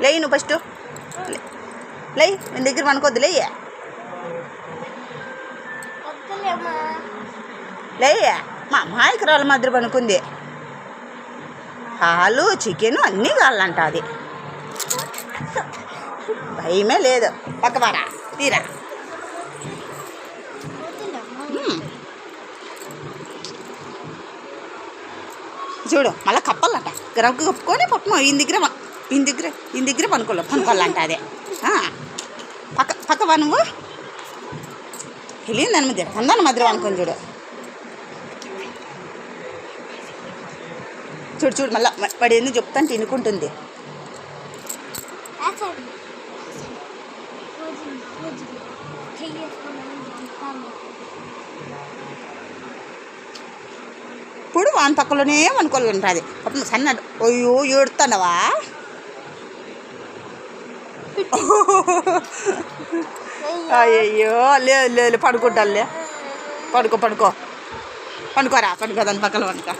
లేయి నువ్వు ఫస్ట్ లేయి, నేను దగ్గర పనుకోద్దు లేయ్యా లేయ్యా. మా అమ్మాయికి రాళ్ళ మాదిరి పనుకుంది. పాలు చికెను అన్నీ కావాలంట. అది భయమే లేదు. పక్కవారా తీరా చూడు, మళ్ళీ కప్పాలంట. గరగ కప్పుకొని పక్కన ఈయన దగ్గర పనుకోవాలంట. అదే పక్కవా నువ్వు వెళ్ళింది దాని మధ్య అందాన్ని మధ్య అనుకొని చూడు చూడు చూడు మళ్ళీ వాడు ఎందుకు చెప్తాను తినుకుంటుంది. ఇప్పుడు వాని పక్కలోనే అనుకోవాలంటుంది. అప్పుడు సన్న అయ్యో ఏడుతున్నావా? అయ్యో లేదు లేదు పడుకుంటాలే. పడుకోరా దాని పక్కన పడుకో.